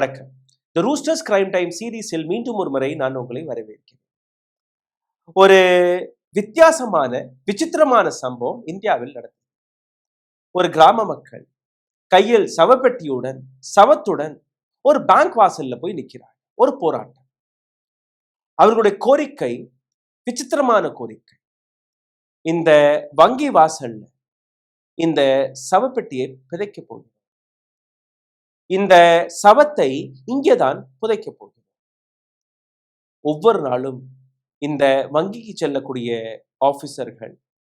வணக்கம். தி roosters crime time சீரீஸில் மீண்டும் ஒரு முறை நான் உங்களை வரவேற்கிறேன். ஒரு வித்தியாசமான விசித்திரமான சம்பவம் இந்தியாவில் நடந்தது. ஒரு கிராம மக்கள் கையில் சவப்பெட்டியுடன் சவத்துடன் ஒரு பேங்க் வாசல்ல போய் நிற்கிறார். ஒரு போராட்டம். அவர்களுடைய கோரிக்கை விசித்திரமான கோரிக்கை. இந்த வங்கி வாசல்ல இந்த சவப்பெட்டியை புதைக்க போகிறோம். இந்த சவத்தை இங்கேதான் புதைக்க போகிறோம். ஒவ்வொரு நாளும் இந்த வங்கிக்கு செல்லக்கூடிய ஆபீசர்கள்,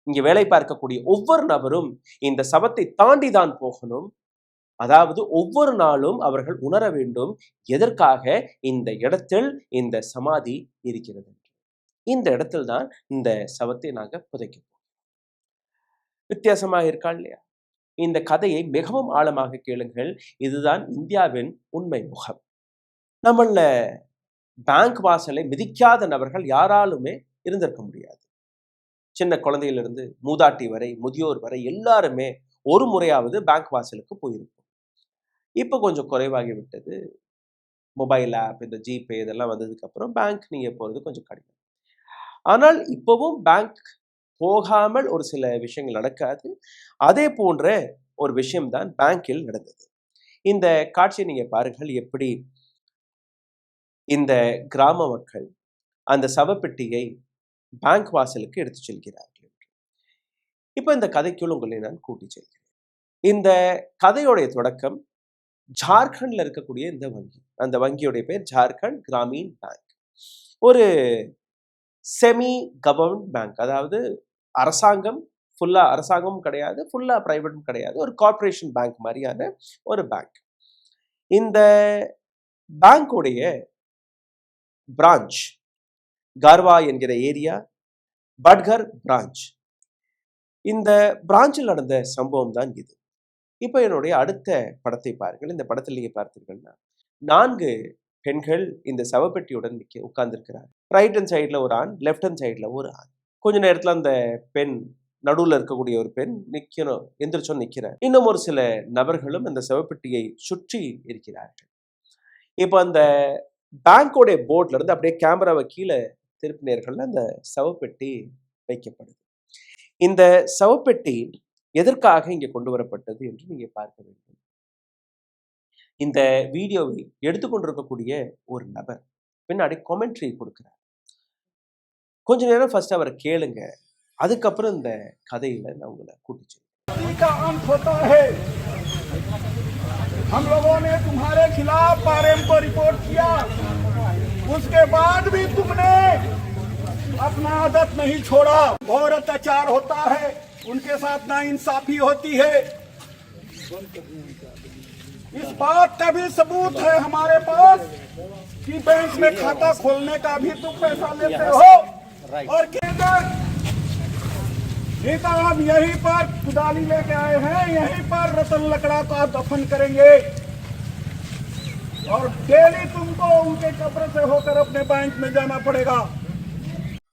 இங்க வேலை பார்க்கக்கூடிய ஒவ்வொரு நபரும் இந்த சவத்தை தாண்டி தான் போகணும். அதாவது ஒவ்வொரு நாளும் அவர்கள் உணர வேண்டும், எதற்காக இந்த இடத்தில் இந்த சமாதி இருக்கிறது. இந்த இடத்தில் தான் இந்த சவத்தை நாங்க புதைக்க போகிறோம். வித்தியாசமாக இருக்கா இல்லையா? இந்த கதையை மிகவும் ஆழமாக கேளுங்கள். இதுதான் இந்தியாவின் உண்மை முகம். நம்மள பேங்க் வாசலை மிதிக்காத நபர்கள் யாராலுமே இருந்திருக்க முடியாது. சின்ன குழந்தையிலிருந்து மூதாட்டி வரை, முதியோர் வரை எல்லாருமே ஒரு முறையாவது பேங்க் வாசலுக்கு போயிருக்கும். இப்போ கொஞ்சம் குறைவாகி விட்டது. மொபைல் ஆப், இந்த ஜிபே இதெல்லாம் வந்ததுக்கு அப்புறம் பேங்க் நீங்க போறது கொஞ்சம் கடினம். ஆனால் இப்பவும் பேங்க் போகாமல் ஒரு சில விஷயங்கள் நடக்காது. அதே போன்ற ஒரு விஷயம்தான் பேங்கில் நடந்தது. இந்த காட்சியை நீங்க பாருங்கள், எப்படி இந்த கிராம மக்கள் அந்த சவப்பெட்டியை பேங்க் வாசலுக்கு எடுத்து செல்கிறார்கள். இப்ப இந்த கதைக்குள் உங்களை நான் கூட்டி செல்கிறேன். இந்த கதையோடைய தொடக்கம் ஜார்க்கண்ட்ல இருக்கக்கூடிய இந்த வங்கி. அந்த வங்கியோடைய பேர் ஜார்க்கண்ட் கிராமீன் பேங்க். ஒரு செமி கவர்மெண்ட் பேங்க், அதாவது அரசாங்கம் ஃபுல்லா அரசாங்கமும் கிடையாது, ஃபுல்லா பிரைவேட்டும் கிடையாது, ஒரு கார்பரேஷன் பேங்க் மாதிரியான ஒரு பேங்க். இந்த பேங்கோடைய பிரான்ச் கார்வா என்கிற ஏரியா, பட்கர் பிரான்ச். இந்த பிரான்ச்சில் நடந்த சம்பவம் தான் இது. இப்போ என்னுடைய அடுத்த படத்தை பாருங்கள். இந்த படத்தில் நீங்க பார்த்தீர்கள்னா 4 பெண்கள் இந்த சவப்பெட்டியுடன் உட்கார்ந்துருக்கிறார். ரைட் ஹேண்ட் சைட்ல ஒரு ஆண், லெஃப்ட் ஹேண்ட் சைட்ல ஒரு ஆண். கொஞ்ச நேரத்துல அந்த பெண், நடுவுல இருக்கக்கூடிய ஒரு பெண் நிக்கணும், எந்திரிச்சோன்னு நிக்கிறார். இன்னும் ஒரு சில நபர்களும் அந்த சவப்பெட்டியை சுற்றி இருக்கிறார்கள். இப்போ அந்த பேங்கோடைய போர்ட்ல இருந்து அப்படியே கேமராவை கீழே திருப்பினீர்கள்னா அந்த சவப்பெட்டி வைக்கப்படுது. இந்த சவப்பெட்டி எதற்காக இங்கே கொண்டு வரப்பட்டது என்று நீங்க பார்க்க வேண்டும். இந்த வீடியோவை எடுத்துக்கொண்டிருக்கக்கூடிய ஒரு நபர் பின்னாடி கமெண்ட்ரி கொடுக்கிறார். கொஞ்ச நேரம் ஃபர்ஸ்ட் அவரை கேளுங்க, அதுக்கப்புறம் இந்த கதையில நான் உங்களை கூட்டிச்சு. हम लोगों ने तुम्हारे खिलाफ आरएम को रिपोर्ट किया, उसके बाद भी तुमने अपना आदत नहीं छोड़ा। और अत्याचार होता है, उनके साथ नाइंसाफी होती है। इस बात का भी सबूत है हमारे पास कि बैंक में खाता खोलने का भी तुम पैसा लेते हो। और नेता हम यहीं पर कुदाली लेके आए हैं, यहीं पर रतन लकड़ा का दफन करेंगे और डेली तुमको उनके कब्र से होकर अपने बैंक में जाना पड़ेगा।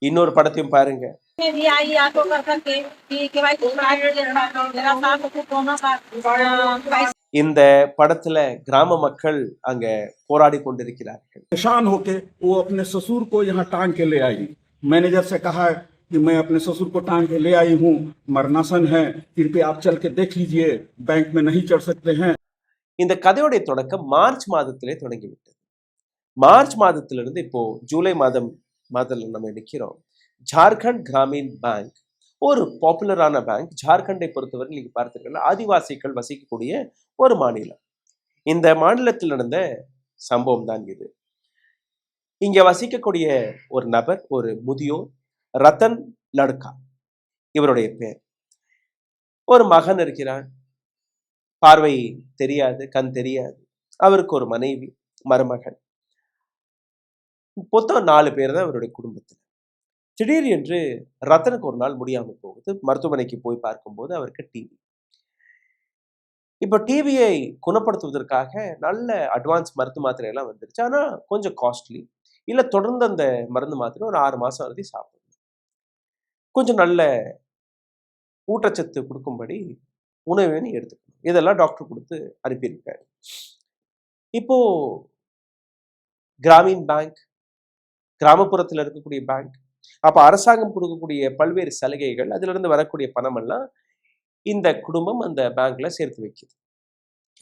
இன்னொரு படத்தையும் பாருங்க. இந்த படத்துல கிராம மக்கள் அங்க போராடி கொண்டிருக்கிறார்கள். परेशान होके वो अपने ससुर को यहाँ टांग के ले आई। मैनेजर से कहा कि मैं अपने ससुर को टांग के ले आई हूँ, मरनासन है, कृपया आप चल के देख लीजिए, बैंक में नहीं चढ़ सकते हैं। இந்த கதையோடைய தொடக்கம் மார்ச் மாதத்திலே தொடங்கிவிட்டது. மார்ச் மாதத்திலிருந்து இப்போ ஜூலை மாதத்துல நம்ம நிற்கிறோம். ஜார்க்கண்ட் கிராமீன் பேங்க் ஒரு பாப்புலரான பேங்க். ஜார்க்கண்டை பொறுத்தவரை நீங்க பார்த்தீங்கன்னா ஆதிவாசிகள் வசிக்கக்கூடிய ஒரு மாநிலம். இந்த மாநிலத்தில் நடந்த சம்பவம் தான் இது. இங்க வசிக்கக்கூடிய ஒரு நபர், ஒரு முதியோர், ரத்தன் லடுக்கா இவருடைய பேர். ஒரு மகன் இருக்கிறான், பார்வை தெரியாது, கண் தெரியாது. அவருக்கு ஒரு மனைவி, மருமகன். மொத்தம் 4 பேர் தான் அவருடைய குடும்பத்தில். திடீர் என்று ரத்தனுக்கு ஒரு நாள் முடியாம போகுது. மருத்துவமனைக்கு போய் பார்க்கும்போது அவருக்கு டிவி. இப்போ டிவியை குணப்படுத்துவதற்காக நல்ல அட்வான்ஸ் மருந்து மாத்திரை எல்லாம் வந்துருச்சு. ஆனா கொஞ்சம் காஸ்ட்லி. இல்ல தொடர்ந்து அந்த மருந்து மாத்திரை ஒரு 6 மாசம் வரைக்கும் சாப்பிடணும். கொஞ்சம் நல்ல ஊட்டச்சத்து கொடுக்கும்படி உணவை எடுத்துக்கணும். இதெல்லாம் டாக்டர் கொடுத்து அனுப்பியிருக்காரு. இப்போ கிராமீன் பேங்க், கிராமப்புறத்தில் இருக்கக்கூடிய பேங்க், அப்ப அரசாங்கம் கொடுக்கக்கூடிய பல்வேறு சலுகைகள், அதுல இருந்து வரக்கூடிய பணம் எல்லாம் இந்த குடும்பம் அந்த பேங்க்ல சேர்த்து வைக்குது.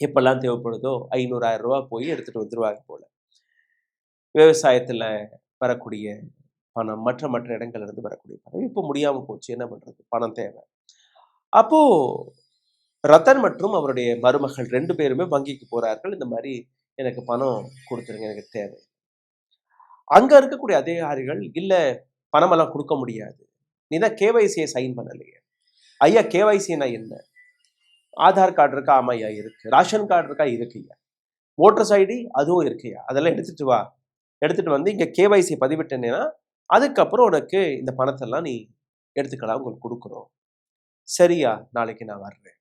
எப்பெல்லாம் தேவைப்படுதோ 500,000 ரூபாய் போய் எடுத்துட்டு வந்துருவாங்க போல. விவசாயத்துல வரக்கூடிய பணம், மற்ற மற்ற இடங்கள்ல இருந்து வரக்கூடிய பணம். இப்போ முடியாம போச்சு, என்ன பண்றது? பணம் தேவை. அப்போ ரத்தன் மற்றும் அவருடைய மருமகள் 2 பேருமே வங்கிக்கு போறார்கள். இந்த மாதிரி எனக்கு பணம் கொடுத்துருங்க, எனக்கு தேவை. அங்க இருக்கக்கூடிய அதிகாரிகள், இல்ல பணமெல்லாம் கொடுக்க முடியாது, நீ தான் கேவைசியை சைன் பண்ணலையே. ஐயா கேவைசினா என்ன? ஆதார் கார்டு இருக்கா? ஆமாய்யா இருக்கு. ரேஷன் கார்டு இருக்கா? இருக்குய்யா. ஓட்டர்ஸ் ஐடி அதுவும் இருக்குய்யா. அதெல்லாம் எடுத்துட்டு வா. எடுத்துட்டு வந்து இங்க கேவைசி பதிவிட்டேன்னா அதுக்கப்புறம் உனக்கு இந்த பணத்தெல்லாம் நீ எடுத்துக்கலாம், உங்களுக்கு கொடுக்குறோம். சரியா, நாளைக்கு நான் வர்றேன்.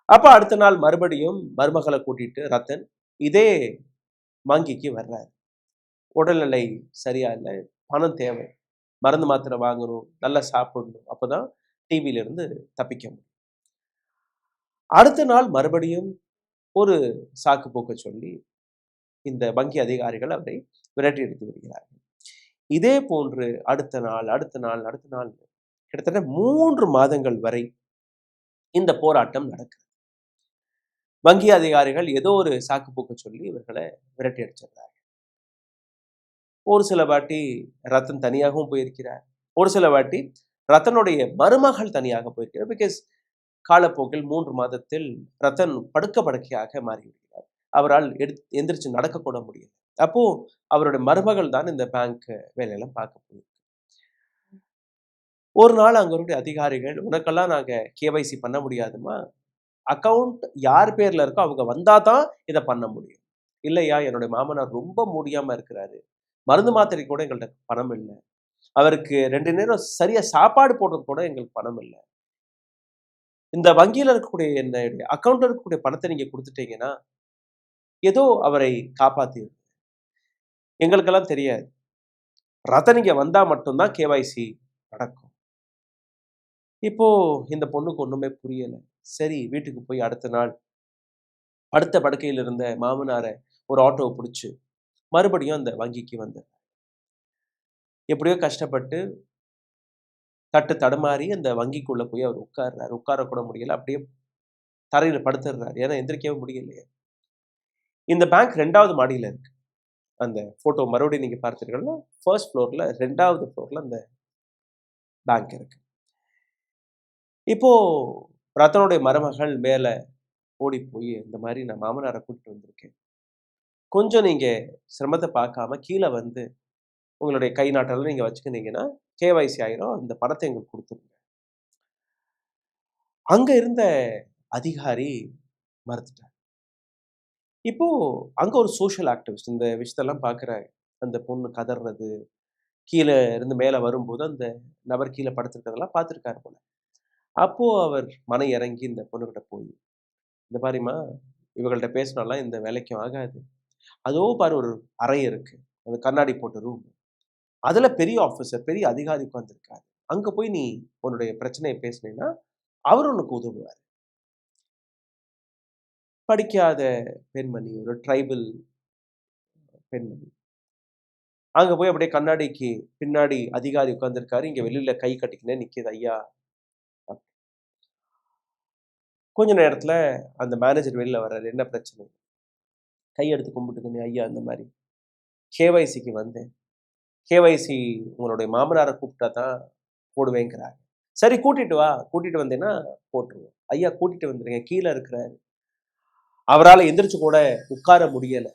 அப்ப அடுத்த நாள் மறுபடியும் மருமகளை கூட்டிட்டு ரத்தன் இதே வங்கிக்கு வர்றாரு. உடல்நிலை சரியா இல்லை, பணம் தேவை, மருந்து மாத்திரை வாங்கணும், நல்லா சாப்பிடணும், அப்பதான் டிவில இருந்து தப்பிக்க முடியும். அடுத்த நாள் மறுபடியும் ஒரு சாக்கு போக்க சொல்லி இந்த வங்கி அதிகாரிகள் அவரை விரட்டி எடுத்து விடுகிறார்கள். இதே போன்று அடுத்த நாள் அடுத்த நாள் அடுத்த நாள் கிட்டத்தட்ட 3 மாதங்கள் வரை இந்த போராட்டம் நடக்குது. வங்கி அதிகாரிகள் ஏதோ ஒரு சாக்கு போக்க சொல்லி இவர்களை விரட்டி அடிச்சிடுறாங்க. ஒரு சில வாட்டி ரத்தன் தனியாகவும் போயிருக்கிறார், ஒரு சில வாட்டி ரத்தனுடைய மருமகள் தனியாக போயிருக்கிறார். பிகாஸ் காலப்போக்கில் 3 மாதத்தில் ரத்தன் படுக்கையாக மாறிவிடுகிறார். அவரால் எந்திரிச்சு நடக்கக்கூட முடியல. அப்போ அவருடைய மருமகள் தான் இந்த பேங்க் வேலையெல்லாம் பார்க்க போயிருக்கு. ஒரு நாள் அங்களுடைய அதிகாரிகள், உனக்கெல்லாம் நாங்க கேவைசி பண்ண முடியாதுமா, அக்கவுண்ட் யார் பேர்ல இருக்கோ அவங்க வந்தா தான் இதை பண்ண முடியும். இல்லையா, என்னுடைய மாமனார் ரொம்ப முடியாம இருக்கிறாரு, மருந்து மாத்திரை கூட எங்கள்கிட்ட பணம் இல்லை, அவருக்கு 2 நேரம் சரியா சாப்பாடு போடுறது கூட எங்களுக்கு பணம் இல்லை. இந்த வங்கியில இருக்கக்கூடிய என்னுடைய அக்கௌண்ட்ல இருக்கக்கூடிய பணத்தை நீங்க கொடுத்துட்டீங்கன்னா ஏதோ அவரை காப்பாத்தி. எங்களுக்கெல்லாம் தெரியாது, ரத்தன் இங்க வந்தா மட்டும்தான் கேவைசி நடக்கும். இப்போ இந்த பொண்ணுக்கு ஒண்ணுமே புரியல. சரி, வீட்டுக்கு போய் அடுத்த நாள் அடுத்த படுக்கையில் இருந்த மாமனாரை ஒரு ஆட்டோவை பிடிச்சு மறுபடியும் அந்த வங்கிக்கு வந்தார். எப்படியோ கஷ்டப்பட்டு தட்டு தடுமாறி அந்த வங்கிக்குள்ள போய் அவர் உட்கார்றாரு. உட்காரக்கூட முடியல, அப்படியே தரையில படுத்துடுறாரு, ஏன்னா எந்திரிக்கவே முடியலையே. இந்த பேங்க் 2வது மாடியில இருக்கு. அந்த போட்டோ மறுபடியும் நீங்க பார்த்தீர்கள்னா ஃபர்ஸ்ட் ஃப்ளோர்ல 2வது ஃப்ளோர்ல அந்த பேங்க் இருக்கு. இப்போ ரத்தனுடைய மருமகள் மேல ஓடி போய், இந்த மாதிரி நான் மாமனாரை கூட்டிட்டு வந்திருக்கேன், கொஞ்சம் நீங்க சிரமத்தை பார்க்காம கீழே வந்து உங்களுடைய கை நாட்டெல்லாம் நீங்க வச்சுக்கினீங்கன்னா கேவைசி ஆயிரும், அந்த பணத்தை எங்களுக்கு கொடுத்துருங்க. அங்க இருந்த அதிகாரி மறுத்துட்டார். இப்போ அங்க ஒரு சோஷியல் ஆக்டிவிஸ்ட் இந்த விஷயத்தெல்லாம் பார்க்குற அந்த பொண்ணு கதறது, கீழே இருந்து மேலே வரும்போது அந்த நபர் கீழே படுத்திருக்கிறதெல்லாம் பார்த்துருக்காரு போல. அப்போ அவர் மனம் இறங்கி இந்த பொண்ணுகிட்ட போய், இந்த மாதிரிம்மா, இவங்கள்ட்ட பேசினாலாம் இந்த வேலைக்கும் ஆகாது, அதோ பாரு ஒரு அறை இருக்கு, அது கண்ணாடி போட்ட ரூம், அதுல பெரிய ஆஃபீஸர் பெரிய அதிகாரி உட்கார்ந்துருக்காரு, அங்க போய் நீ உன்னுடைய பிரச்சனையை பேசினீங்கன்னா அவர் உனக்கு உதவுவார். படிக்காத பெண்மணி, ஒரு ட்ரைபல் பெண்மணி, அங்க போய் அப்படியே கண்ணாடிக்கு பின்னாடி அதிகாரி உட்கார்ந்துருக்காரு, இங்க வெளியில கை கட்டிக்கினே நிக்குது ஐயா. கொஞ்ச நேரத்துல அந்த மேனேஜர் வெளியில வர்றாரு, என்ன பிரச்சனை? கையெடுத்து கும்பிட்டுக்கணும் ஐயா, இந்த மாதிரி கேவைசிக்கு வந்தேன், கேவைசி உங்களுடைய மாமனாரை கூப்பிட்டா தான் போடுவேங்கிறாரு. சரி கூட்டிட்டு வா, கூட்டிட்டு வந்தேன்னா போட்டுருவோம். ஐயா கூட்டிட்டு வந்துருங்க, கீழே இருக்கிறாரு, அவரால் எந்திரிச்சு கூட உட்கார முடியல,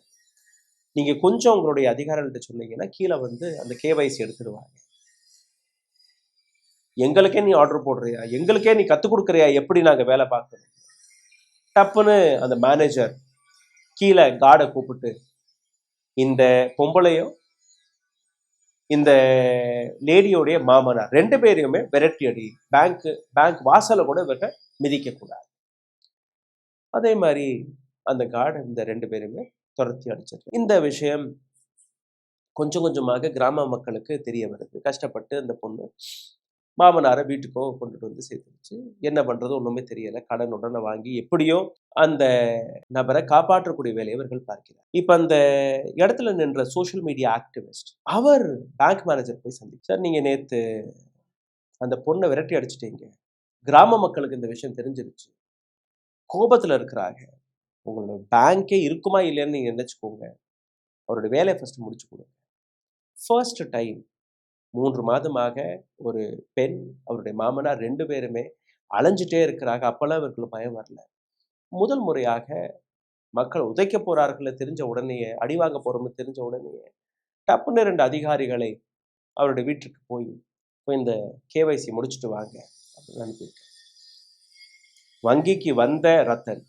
நீங்க கொஞ்சம் உங்களுடைய அதிகாரிகிட்ட சொன்னீங்கன்னா கீழே வந்து அந்த கேவைசி எடுத்துடுவாங்க. எங்களுக்கே நீ ஆர்டர் போடுறியா, எங்களுக்கே நீ கத்துக் கொடுக்குறியா, எப்படி நாங்க வேலை பார்க்கணும்? டப்புன்னு அந்த மேனேஜர் கீழே கார்டை கூப்பிட்டு, இந்த பொம்பளையும் இந்த லேடியோடைய மாமனார் 2 பேரையுமே விரட்டி அடி, பேங்க் வாசலை கூட இவங்க மிதிக்க கூடாது. அதே மாதிரி அந்த கார்டு இந்த 2 பேருமே துரத்தி அடிச்சிருக்கு. இந்த விஷயம் கொஞ்சம் கொஞ்சமாக கிராம மக்களுக்கு தெரிய வருது. கஷ்டப்பட்டு அந்த பொண்ணு மாமனாரை வீட்டுக்கோ கொண்டுட்டு வந்து சேர்த்து வச்சு என்ன பண்றது ஒண்ணுமே தெரியல. கடன் உடனே வாங்கி எப்படியோ அந்த நபரை காப்பாற்றக்கூடிய வேலையை இவர்கள் பார்க்கிறார். இப்ப அந்த இடத்துல நின்ற சோஷியல் மீடியா ஆக்டிவிஸ்ட் அவர் பேங்க் மேனேஜர் போய் சந்திச்சு, சார் நீங்க நேத்து அந்த பொண்ணை விரட்டி அடிச்சிட்டீங்க, கிராம மக்களுக்கு இந்த விஷயம் தெரிஞ்சிருச்சு, கோபத்துல இருக்கிறாங்க, உங்களோட பேங்கே இருக்குமா இல்லையான்னு நீங்க நினைச்சுக்கோங்க, அவருடைய வேலையை ஃபர்ஸ்ட் முடிச்சு கொடுங்க. ஃபர்ஸ்ட் டைம் 3 மாதமாக ஒரு பெண் அவருடைய மாமனார் 2 பேருமே அலைஞ்சிட்டே இருக்கிறாங்க. அப்பெல்லாம் இவர்களுக்கு பயம் வரல. முதல் முறையாக மக்கள் உதைக்க போறார்கள் தெரிஞ்ச உடனேயே, அடி வாங்க போறோம்னு தெரிஞ்ச உடனேயே டப்புன்னு 2 அதிகாரிகளை அவருடைய வீட்டுக்கு போய் இந்த கேவைசி முடிச்சுட்டு வாங்க அப்படின்னு அனுப்பியிருக்காங்க. வங்கிக்கு வந்த ரத்தன்,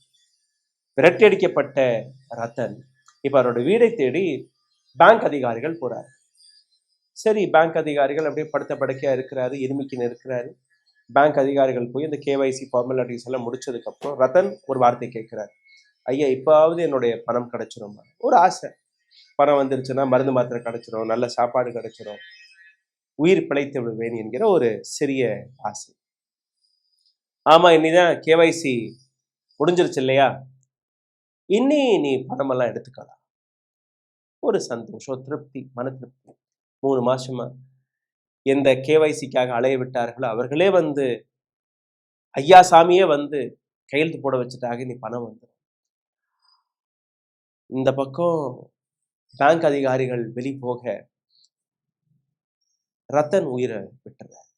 விரட்டியடிக்கப்பட்ட ரத்தன் இப்ப அவருடைய வீடை தேடி பேங்க் அதிகாரிகள் போறாரு. சரி, பேங்க் அதிகாரிகள் அப்படியே படுத்த படுக்கையா இருக்கிறாரு, இருமிக்கின்னு இருக்கிறாரு. பேங்க் அதிகாரிகள் போய் இந்த கேவைசி ஃபார்மாலிட்டிஸ் எல்லாம் முடிச்சதுக்கு அப்புறம் ரத்தன் ஒரு வார்த்தை கேட்கிறாரு, ஐயா இப்பாவது என்னுடைய பணம் கிடைச்சிரும். ஒரு ஆசை, பணம் வந்துருச்சுன்னா மருந்து மாத்திரை கிடைச்சிரும், நல்ல சாப்பாடு கிடைச்சிரும், உயிர் பிழைத்து விடுவேன் என்கிற ஒரு சிறிய ஆசை. ஆமா, இன்னிதான் கேவைசி முடிஞ்சிருச்சு இல்லையா, இன்னி நீ பணமெல்லாம் எடுத்துக்கலாம். ஒரு சந்தோஷம், திருப்தி, மன திருப்தி. 3 மாசமா எந்த கேவைசிக்காக அலைய விட்டார்களோ அவர்களே வந்து ஐயா சாமியே வந்து கையெழுத்து போட வச்சுட்டாங்க, நீ பணம் வந்துடும். இந்த பக்கம் பேங்க் அதிகாரிகள் வெளி போக ரத்தன் உயிரை விட்டுறார்.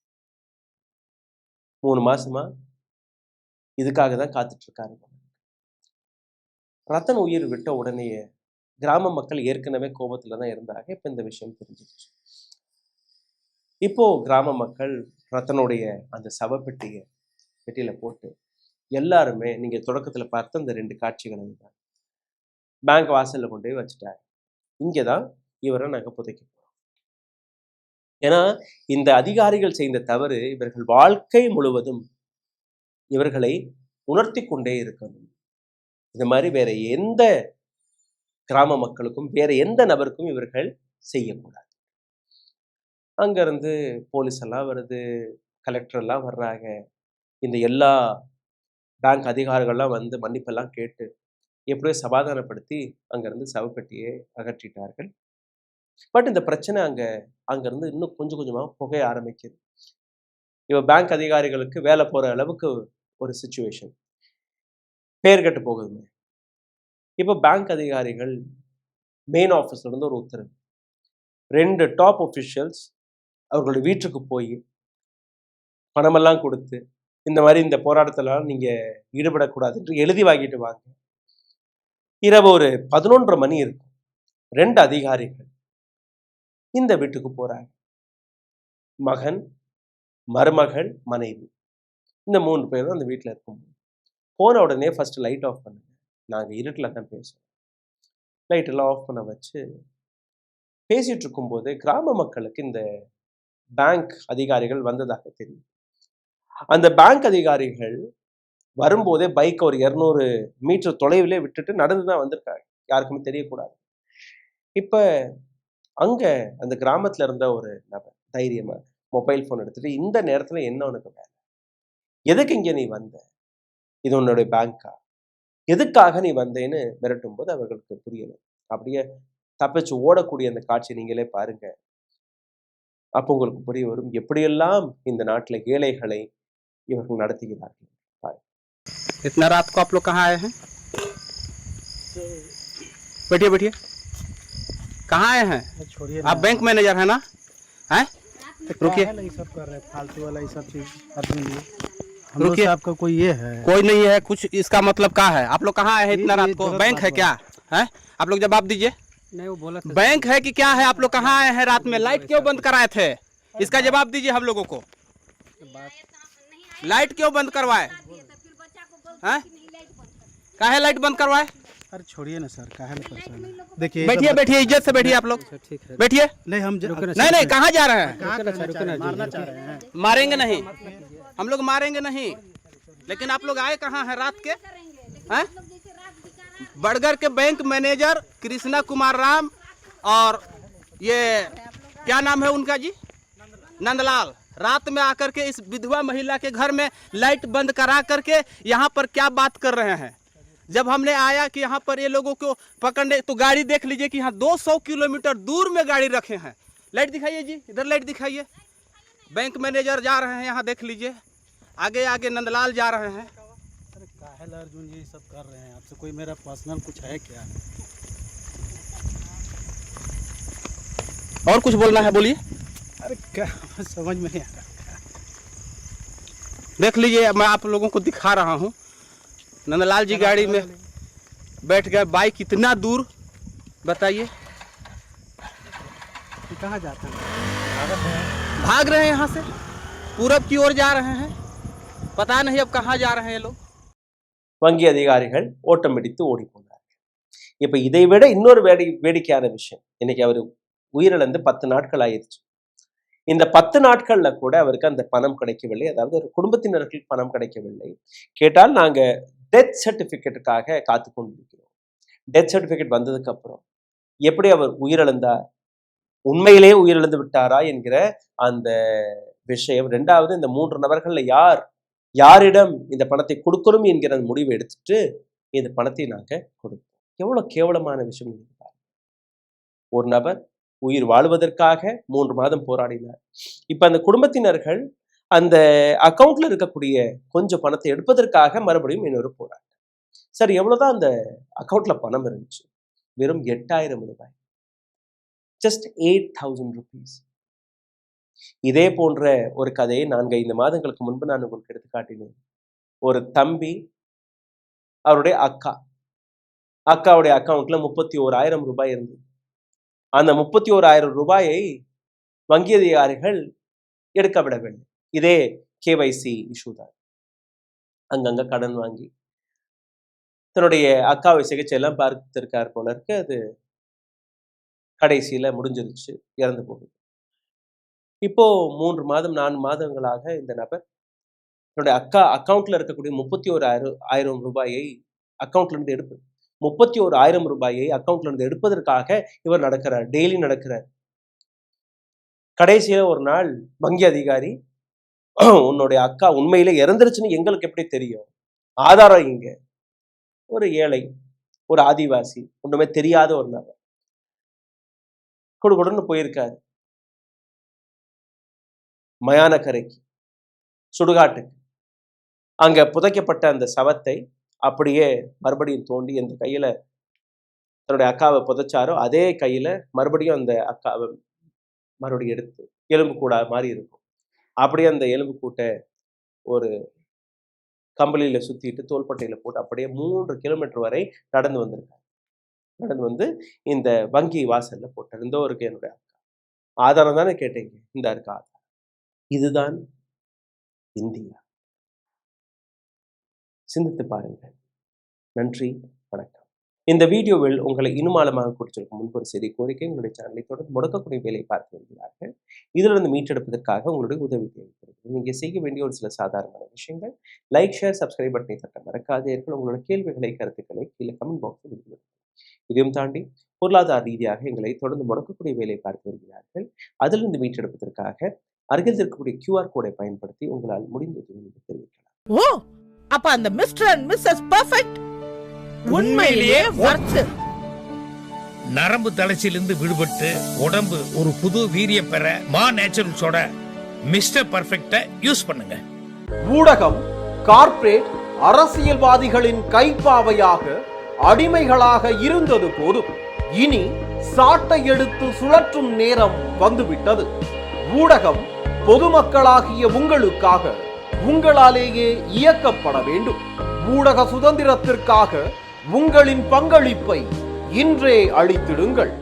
3 மாசமா இதுக்காக தான் காத்துட்டு இருக்காரு. ரத்தன் உயிர் விட்ட உடனேயே கிராம மக்கள் ஏற்கனவே கோபத்துல தான் இருந்தாங்க. இப்ப இந்த விஷயம் தெரிஞ்சிருச்சு. இப்போ கிராம மக்கள் ரத்தனுடைய அந்த பெட்டியில போட்டு எல்லாருமே நீங்க தொடக்கத்துல பார்த்த இந்த 2 காட்சிகள் தான் பேங்க் வாசல்ல கொண்டு போய் வச்சுட்டாங்க. இங்கதான் இவரை நாங்க புதைக்க போறோம். ஏன்னா இந்த அதிகாரிகள் செய்த தவறு இவர்கள் வாழ்க்கை முழுவதும் இவர்களை உணர்த்தி கொண்டே இருக்கணும். இந்த மாதிரி வேற எந்த கிராம மக்களுக்கும் வேற எந்த நபருக்கும் இவர்கள் செய்யக்கூடாது. அங்கிருந்து போலீஸ் எல்லாம் வருது, கலெக்டர் எல்லாம் வர்றாங்க. இந்த எல்லா பேங்க் அதிகாரிகள்லாம் வந்து மன்னிப்பெல்லாம் கேட்டு எப்படியோ சமாதானப்படுத்தி அங்கிருந்து சவப்பெட்டியை அகற்றிட்டார்கள். பட் இந்த பிரச்சனை அங்கிருந்து இன்னும் கொஞ்சம் கொஞ்சமாக புகைய ஆரம்பிக்குது. இவ பேங்க் அதிகாரிகளுக்கு வேலை போற அளவுக்கு ஒரு சிச்சுவேஷன், பேர் கெட்டு போகுதுமே. இப்போ பேங்க் அதிகாரிகள் மெயின் ஆஃபீஸ்ல இருந்து ஒரு உத்தரவு, 2 டாப் ஒஃபிஷியல்ஸ் அவர்களுடைய வீட்டுக்கு போய் பணமெல்லாம் கொடுத்து இந்த மாதிரி இந்த போராட்டத்திலாம் நீங்க ஈடுபடக்கூடாது என்று எழுதி வாங்கிட்டு வாங்க. இரவு ஒரு 11:30 மணி இருக்கும். 2 அதிகாரிகள் இந்த வீட்டுக்கு போறாங்க. மகன், மருமகள், மனைவி, இந்த 3 பேரும் அந்த வீட்டில் இருக்கும். போன உடனே ஃபர்ஸ்ட் லைட் ஆஃப் பண்ணுங்க, நாங்கள் இருட்டில் தான் பேசுவோம். லைட்டெல்லாம் ஆஃப் பண்ண வச்சு பேசிட்டு இருக்கும்போது கிராம மக்களுக்கு இந்த பேங்க் அதிகாரிகள் வந்ததாக தெரியும். அந்த பேங்க் அதிகாரிகள் வரும்போதே பைக் ஒரு 200 மீட்டர் தொலைவிலே விட்டுட்டு நடந்து தான் வந்திருக்காங்க, யாருக்குமே தெரியக்கூடாது. இப்ப அங்க அந்த கிராமத்துல இருந்த ஒரு நபர் தைரியமா மொபைல் போன் எடுத்துட்டு, இந்த நேரத்துல என்ன உனக்கு வேலை, எதுக்கு இங்க நீ வந்த, இது உன்னுடைய பேங்கா, எதுக்காக நீ வந்தேன்னு மிரட்டும் போது அவர்களுக்கு புரியல. அப்படியே தப்பிச்சு ஓடக்கூடிய அந்த காட்சி நீங்களே பாருங்க. அப்போ உங்களுக்கு புரிய வரும் எப்படியெல்லாம் இந்த நாட்டில் ஏழைகளை இவர்கள் நடத்துகிறார்கள். इतना रात को आप लोग कहाँ आए हैं? बैठिए बैठिए, कहाँ आए हैं? आप बैंक मैनेजर है ना? हैं? रुकिए, सब कर रहे हैं फालतू वाला ये सब चीज रुकिए, आपका कोई ये है? कोई नहीं है कुछ, इसका मतलब क्या है? आप लोग कहाँ आए हैं इतना रात को? बैंक है क्या है? आप लोग जवाब दीजिए। नहीं वो बोला था बैंक है कि क्या है? आप लोग कहाँ आए हैं रात में? लाइट क्यों बंद कराए थे? इसका जवाब दीजिए हम लोगों को। लाइट क्यों बंद करवाए हैं? काहे लाइट बंद करवाए? अरे छोड़िए ना सर, काहे ना परेशान है? देखिए बैठिए बैठिए, इज्जत से बैठिए आप लोग, ठीक है बैठिए। नहीं हम नहीं नहीं, कहाँ जा रहे हैं? मारना चाह रहे हैं? मारेंगे नहीं, हम लोग मारेंगे नहीं, लेकिन आप लोग आए कहाँ हैं रात के? हैं? बड़गर के बैंक मैनेजर कृष्णा कुमार राम और ये क्या नाम है उनका जी? नंदलाल रात में आकर के इस विधवा महिला के घर में लाइट बंद करा करके यहाँ पर क्या बात कर रहे हैं। जब हमने आया कि यहाँ पर ये लोगों को पकड़ने, तो गाड़ी देख लीजिए कि यहाँ 200 किलोमीटर दूर में गाड़ी रखे हैं। लाइट दिखाइए जी, इधर लाइट दिखाइए। बैंक मैनेजर जा रहे हैं, यहाँ देख लीजिए, आगे आगे नंदलाल जा रहे हैं। अरे काहे ला अर्जुन जी सब कर रहे हैं, आपसे कोई मेरा पर्सनल कुछ है क्या? और कुछ बोलना है बोलिए। अरे क्या समझ में नहीं आ रहा। देख लीजिए, मैं आप लोगों को दिखा रहा हूँ, नंदलाल जी गाड़ी में बैठ गए। बाइक इतना दूर, बताइए कहाँ जाते हैं? भाग रहे हैं यहाँ से, पूरब की ओर जा रहे हैं। पता नहीं अब कहाँ जा रहे हैं ये लोग। வங்கி அதிகாரிகள் ஓட்டம் பிடித்து ஓடி போனார்கள். இப்ப இதை விட இன்னொரு வேடிக்கையான விஷயம், இன்னைக்கு அவர் உயிரிழந்து 10 நாட்கள் ஆயிடுச்சு. இந்த 10 நாட்கள்ல கூட அவருக்கு அந்த பணம் கிடைக்கவில்லை. அதாவது ஒரு குடும்பத்தினருக்கு பணம் கிடைக்கவில்லை. கேட்டால் நாங்க டெத் சர்டிபிகேட்டுக்காக காத்து கொண்டிருக்கிறோம். டெத் சர்டிபிகேட் வந்ததுக்கு அப்புறம் எப்படி அவர் உயிரிழந்தார், உண்மையிலேயே உயிரிழந்து விட்டாரா என்கிற அந்த விஷயம். 2வது, இந்த 3 நபர்கள்ல யாரிடம் இந்த பணத்தை கொடுக்கணும் என்கிற முடிவை எடுத்துட்டு இந்த பணத்தை நாங்க கொடுப்போம். எவ்வளவு கேவலமான விஷயம். ஒரு நபர் உயிர் வாழ்வதற்காக 3 மாதம் போராடினார். இப்ப அந்த குடும்பத்தினர்கள் அந்த அக்கௌண்ட்ல இருக்கக்கூடிய கொஞ்சம் பணத்தை எடுப்பதற்காக மறுபடியும் இன்னொரு போராட்டம். சார், எவ்வளவுதான் அந்த அக்கௌண்ட்ல பணம் இருந்துச்சு? வெறும் 8000 ரூபாய். Just 8000 rupees. இதே போன்ற ஒரு கதையை 4-5 மாதங்களுக்கு முன்பு நான் உங்களுக்கு எடுத்து காட்டினேன். ஒரு தம்பி, அவருடைய அக்காவுடைய அக்கௌண்ட்ல 31,000 ரூபாய் இருந்தது. அந்த 31,000 ரூபாயை வங்கி அதிகாரிகள் எடுக்க விடவில்லை. இதே கேவைசி இஷ்யூ தான். அங்கங்க கடன் வாங்கி தன்னுடைய அக்காவை சிகிச்சை எல்லாம் பார்த்திருக்கார் போல இருக்கு. அது கடைசியில முடிஞ்சிருச்சு, இறந்து போகுது. இப்போ 3 மாதம் 4 மாதங்களாக இந்த நபர் தன்னுடைய அக்கௌண்ட்ல இருக்கக்கூடிய 31,000 ரூபாயை அக்கௌண்ட்ல இருந்து 31,000 ரூபாயை அக்கௌண்ட்ல இருந்து எடுப்பதற்காக இவர் நடக்கிறார், டெய்லி நடக்கிறார். கடைசியில ஒரு நாள் வங்கி அதிகாரி, உன்னுடைய அக்கா உண்மையிலே இறந்துருச்சுன்னு எங்களுக்கு எப்படி தெரியும், ஆதாரம் இங்க. ஒரு ஏழை, ஒரு ஆதிவாசி, ஒண்ணுமே தெரியாத ஒரு நபர் கொடுன்னு போயிருக்காரு மயானக்கரைக்கு, சுடுகாட்டுக்கு. அங்க புதைக்கப்பட்ட அந்த சவத்தை அப்படியே மறுபடியும் தோண்டி அந்த கையில தன்னுடைய அக்காவை புதைச்சாரோ அதே கையில மறுபடியும் அந்த அக்காவை மறுபடியும் எடுத்து எலும்பு கூடா மாதிரி இருக்கும். அப்படியே அந்த எலும்பு கூட்டை ஒரு கம்பளியில சுத்திட்டு தோள்பட்டையில போட்டு அப்படியே 3 கிலோமீட்டர் வரை நடந்து வந்திருக்காரு. நடந்து வந்து இந்த வங்கி வாசல்ல போட்டார். இந்த ஒரு என்னுடைய அக்கா. ஆதாரம் தானே கேட்டீங்க, இந்த இருக்கு ஆதாரம். இதுதான் இந்தியா. சிந்தித்து பாருங்கள். நன்றி, வணக்கம். இந்த வீடியோவில் உங்களை இன்னும் ஆழமாக குறிச்சிருக்கும் முன்பு ஒரு சிறிய கோரிக்கை. உங்களுடைய சேனலை தொடர்ந்து முடக்கக்கூடிய வேலையை பார்த்து வருகிறார்கள். இதிலிருந்து மீட்டெடுப்பதற்காக உங்களுடைய உதவி தேவைப்படுகிறது. நீங்க செய்ய வேண்டிய ஒரு சில சாதாரணமான விஷயங்கள்: லைக், ஷேர், சப்ஸ்கிரைப் பட்டனை தட்ட மறக்காதீர்கள். உங்களோட கேள்விகளை, கருத்துக்களை கீழே கமெண்ட் பாக்ஸில் விடுவிடுங்கள். இதையும் தாண்டி பொருளாதார ரீதியாக எங்களை தொடர்ந்து முடக்கக்கூடிய வேலையை பார்த்து வருகிறார்கள். அதிலிருந்து மீட்டெடுப்பதற்காக அருகில் இருக்கக்கூடிய QR கோடை பயன்படுத்தி உங்களால் முடிந்தது தெரிவிக்கலாம். ஓ, அப்ப அந்த மிஸ்டர் அண்ட் மிஸ்ஸஸ் பெர்ஃபெக்ட் உண்மையிலேயே வர்த். நரம்பு தளர்ச்சியிலிருந்து விடுபட்டு உடம்பு ஒரு புது வீரியம் பெற நேச்சுரல்ஸோட மிஸ்டர் பெர்ஃபெக்ட்டை யூஸ் பண்ணுங்க. ஊடகம் கார்ப்பரேட் அரசியல்வாதிகளின் கைப்பாவையாக அடிமைகளாக இருந்தது போதும். இனி சாட்டை எடுத்து சுழற்றும் நேரம் வந்துவிட்டது. ஊடகம் பொதுமக்களாகிய உங்களுக்காக, உங்களாலேயே இயக்கப்பட வேண்டும். ஊடக சுதந்திரத்திற்காக உங்களின் பங்களிப்பை இன்றே அளித்திடுங்கள்.